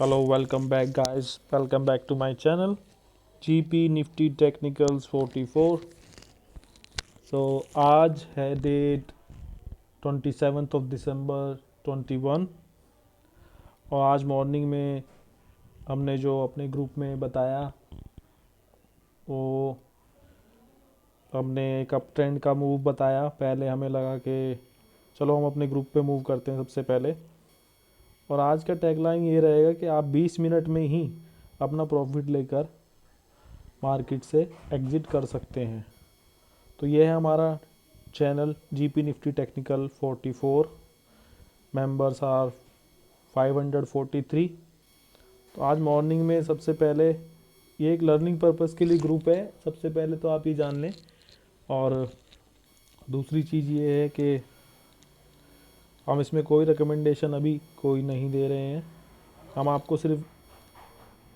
Hello, welcome back, guys. Welcome back to my channel, GP Nifty Technicals 44. आज है date 27 of December 21 और आज morning में हमने जो अपने ग्रुप में बताया वो हमने एक अप ट्रेंड का मूव बताया। पहले हमें लगा कि चलो हम अपने ग्रुप पे मूव करते हैं सबसे पहले। और आज का टैगलाइन ये रहेगा कि आप 20 मिनट में ही अपना प्रॉफिट लेकर मार्केट से एग्ज़िट कर सकते हैं। तो ये है हमारा channel GP nifty technical 44। Members are 543। तो आज मॉर्निंग में सबसे पहले ये एक लर्निंग पर्पस के लिए ग्रुप है, सबसे पहले तो आप ये जान लें। और दूसरी चीज़ ये है कि हम इसमें कोई रिकमेंडेशन अभी कोई नहीं दे रहे हैं। हम आपको सिर्फ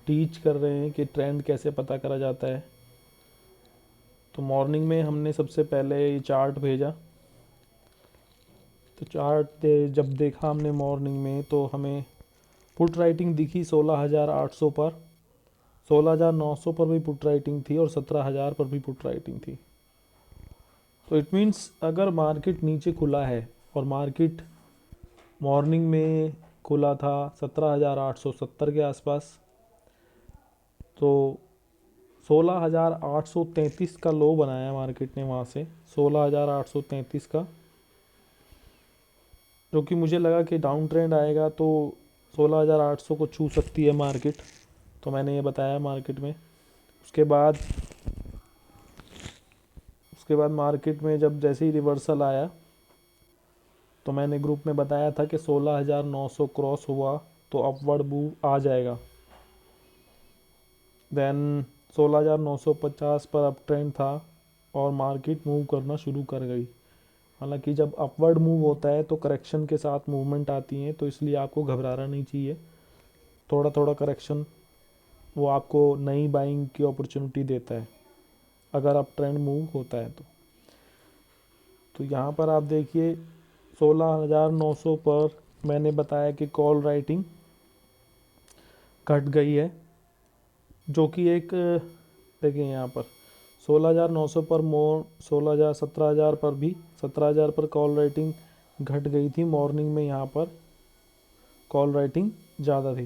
टीच कर रहे हैं कि ट्रेंड कैसे पता करा जाता है। तो मॉर्निंग में हमने सबसे पहले ये चार्ट भेजा। तो चार्ट जब देखा हमने मॉर्निंग में तो हमें पुट राइटिंग दिखी 16,800 पर, 16,900 पर भी पुट राइटिंग थी और 17,000 पर भी पुट राइटिंग थी। तो इट मीन्स अगर मार्केट नीचे खुला है और मार्केट मॉर्निंग में खुला था 17,870 के आसपास, तो 16,833 का लो बनाया मार्केट ने वहाँ से, 16,833 का, जो कि मुझे लगा कि डाउन ट्रेंड आएगा तो 16,800 को छू सकती है मार्केट। तो मैंने ये बताया मार्केट में। उसके बाद मार्केट में जब जैसे ही रिवर्सल आया तो मैंने ग्रुप में बताया था कि 16,900 क्रॉस हुआ तो अपवर्ड मूव आ जाएगा। देन 16,950 पर अप ट्रेंड था और मार्केट मूव करना शुरू कर गई। हालांकि जब अपवर्ड मूव होता है तो करेक्शन के साथ मूवमेंट आती हैं, तो इसलिए आपको घबराना नहीं चाहिए। थोड़ा थोड़ा करेक्शन वो आपको नई बाइंग की अपॉर्चुनिटी देता है अगर अप ट्रेंड मूव होता है तो यहाँ पर आप देखिए 16,900 पर मैंने बताया कि कॉल राइटिंग घट गई है, जो कि एक देखिए यहाँ पर 16,900 पर मोर 16,000 17,000 पर भी 17,000 पर कॉल राइटिंग घट गई थी। मॉर्निंग में यहाँ पर कॉल राइटिंग ज़्यादा थी।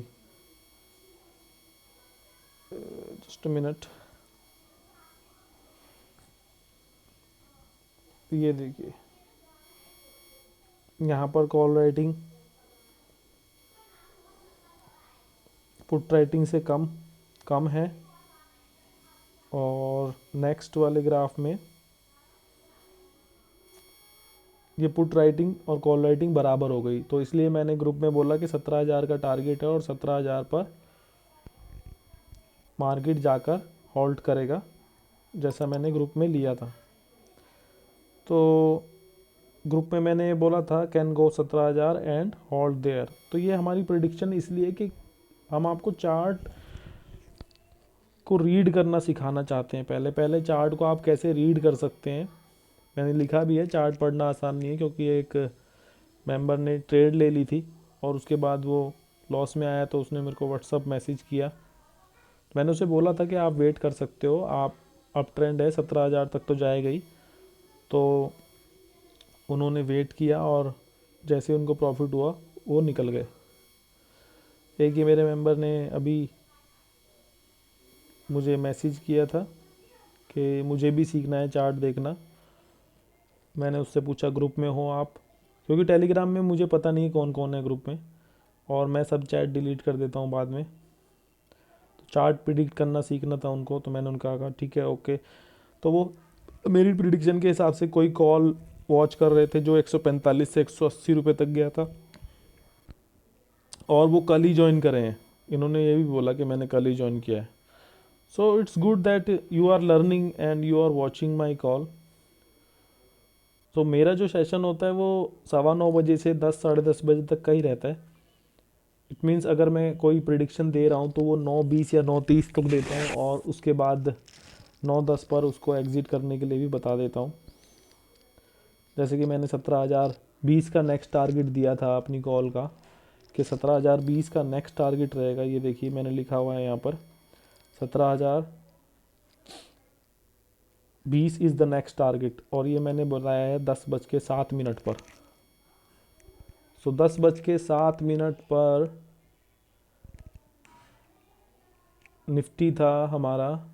जस्ट मिनट, ये देखिए यहाँ पर कॉल राइटिंग पुट राइटिंग से कम है। और नेक्स्ट वाले ग्राफ में ये पुट राइटिंग और कॉल राइटिंग बराबर हो गई। तो इसलिए मैंने ग्रुप में बोला कि 17,000 का टारगेट है और 17,000 पर मार्केट जाकर होल्ड करेगा, जैसा मैंने ग्रुप में लिया था। तो ग्रुप में मैंने बोला था can go 17,000 and hold their. तो ये हमारी प्रिडिक्शन इसलिए कि हम आपको चार्ट को रीड करना सिखाना चाहते हैं। पहले पहले चार्ट को आप कैसे रीड कर सकते हैं मैंने लिखा भी है। चार्ट पढ़ना आसान नहीं है, क्योंकि एक मेंबर ने ट्रेड ले ली थी और उसके बाद वो लॉस में आया तो उसने मेरे को व्हाट्सअप मैसेज किया। मैंने उसे बोला था कि आप वेट कर सकते हो, आप अप ट्रेंड है 17,000 तक तो जाएगा ही। तो उन्होंने वेट किया और जैसे उनको प्रॉफिट हुआ वो निकल गए। एक ये मेरे मेंबर ने अभी मुझे मैसेज किया था कि मुझे भी सीखना है चार्ट देखना। मैंने उससे पूछा ग्रुप में हो आप, क्योंकि टेलीग्राम में मुझे पता नहीं कौन कौन है ग्रुप में और मैं सब चैट डिलीट कर देता हूँ बाद में। तो चार्ट प्रिडिक्ट करना सीखना था उनको, तो मैंने उनका कहा ठीक है ओके। तो वो मेरी प्रिडिक्शन के हिसाब से कोई कॉल वॉच कर रहे थे जो 145 से 180 रुपये तक गया था और वो कल ही ज्वाइन करे हैं। इन्होंने ये भी बोला कि मैंने कल ही ज्वाइन किया है। So it's good that you are learning and you are watching my call. तो मेरा जो सेशन होता है वो 9:15 से 10 साढ़े 10 बजे तक का ही रहता है। इट मीन्स अगर मैं कोई प्रिडिक्शन दे रहा हूँ तो वो 9:20 या 9:30 तक देता हूँ और उसके बाद 9:10 पर उसको एग्ज़िट करने के लिए भी बता देता हूँ। जैसे कि मैंने 17,020 का नेक्स्ट टारगेट दिया था अपनी कॉल का, कि 17,020 का नेक्स्ट टारगेट रहेगा। ये देखिए मैंने लिखा हुआ है यहाँ पर 17,020 इज़ द नेक्स्ट टारगेट, और ये मैंने बताया है 10:07 पर। सो 10:07 पर निफ्टी था हमारा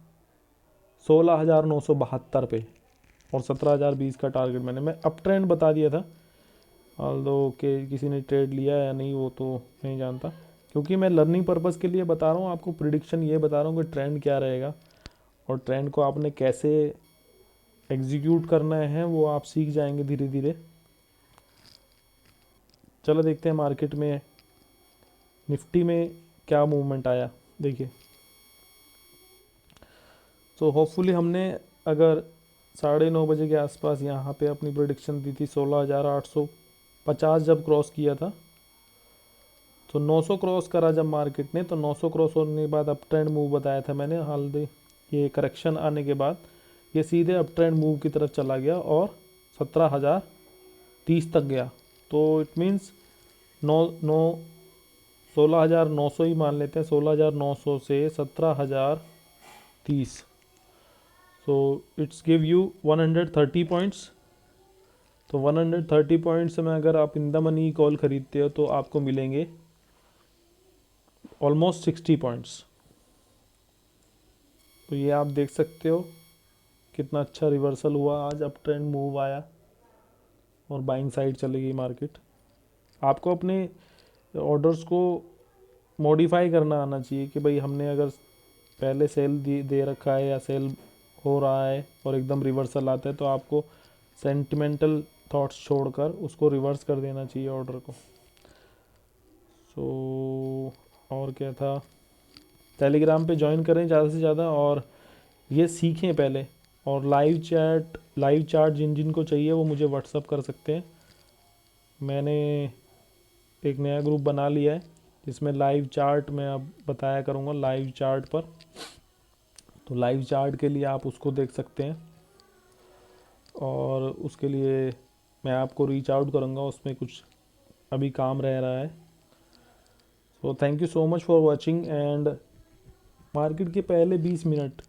16,972 पे, और 17,020 का टारगेट मैं अप ट्रेंड बता दिया था। ऑल्दो के किसी ने ट्रेड लिया या नहीं वो तो नहीं जानता, क्योंकि मैं लर्निंग पर्पज़ के लिए बता रहा हूँ आपको, प्रिडिक्शन ये बता रहा हूँ कि ट्रेंड क्या रहेगा, और ट्रेंड को आपने कैसे एग्जीक्यूट करना है वो आप सीख जाएंगे धीरे धीरे। चलो देखते हैं मार्केट में निफ्टी में क्या मूवमेंट आया। देखिए तो होपफुली हमने अगर 9:30 के आसपास यहाँ पे अपनी प्रोडिक्शन दी थी 16,850 जब क्रॉस किया था, तो 900 क्रॉस करा जब मार्केट ने, तो 900 क्रॉस होने के बाद अप ट्रेंड मूव बताया था मैंने। हाल ये करेक्शन आने के बाद ये सीधे अप ट्रेंड मूव की तरफ चला गया और 17,030 तक गया। तो इट मीन्स 16,900 ही मान लेते हैं, 16,900 से 17,030, so it's give you 130 points. तो 130 पॉइंट्स में अगर आप इन द मनी कॉल खरीदते हो तो आपको मिलेंगे ऑलमोस्ट 60 पॉइंट्स। तो ये आप देख सकते हो कितना अच्छा रिवर्सल हुआ आज, अप ट्रेंड मूव आया और बाइंग साइड चली गई मार्केट। आपको अपने ऑर्डर्स को मॉडिफाई करना आना चाहिए कि भाई हमने अगर पहले सेल दे रखा है या सेल हो रहा है और एकदम रिवर्सल आता है, तो आपको सेंटिमेंटल थॉट्स छोड़कर उसको रिवर्स कर देना चाहिए ऑर्डर को। सो और क्या था, टेलीग्राम पे ज्वाइन करें ज़्यादा से ज़्यादा और ये सीखें पहले। और लाइव चार्ट जिन जिन को चाहिए वो मुझे व्हाट्सअप कर सकते हैं। मैंने एक नया ग्रुप बना लिया है जिसमें लाइव चार्ट मैं अब बताया करूँगा लाइव चार्ट पर। तो लाइव चार्ट के लिए आप उसको देख सकते हैं, और उसके लिए मैं आपको रीच आउट करूँगा, उसमें कुछ अभी काम रह रहा है। So thank you so much for watching. And market के पहले 20 मिनट,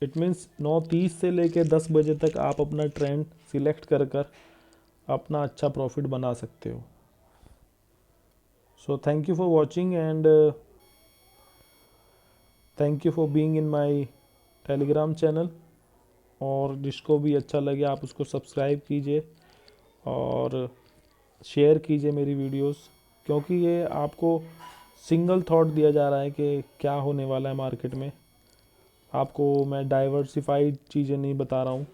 इट मीन्स 9:30 से लेके 10 बजे तक आप अपना ट्रेंड सिलेक्ट कर कर अपना अच्छा प्रॉफिट बना सकते हो। So thank you for watching and thank you for being in my Telegram channel. और जिसको भी अच्छा लगे आप उसको सब्सक्राइब कीजिए और शेयर कीजिए मेरी वीडियोस, क्योंकि ये आपको सिंगल थॉट दिया जा रहा है कि क्या होने वाला है मार्केट में। आपको मैं डाइवर्सिफाइड चीज़ें नहीं बता रहा हूँ,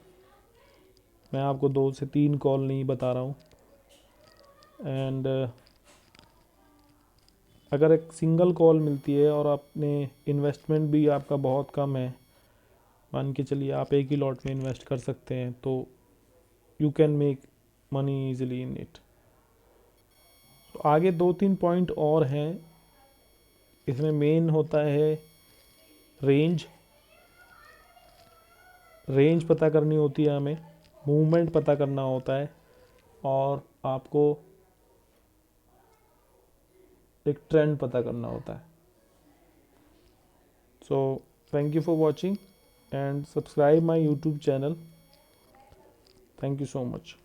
मैं आपको 2 से 3 कॉल नहीं बता रहा हूँ। एंड अगर एक सिंगल कॉल मिलती है और आपने इन्वेस्टमेंट भी आपका बहुत कम है, मान के चलिए आप एक ही लॉट में इन्वेस्ट कर सकते हैं, तो you can make money easily in it. तो आगे 2-3 पॉइंट और हैं इसमें। मेन होता है रेंज पता करनी होती है हमें, मूवमेंट पता करना होता है, और आपको एक ट्रेंड पता करना होता है। So thank you for watching and subscribe my YouTube channel. Thank you so much.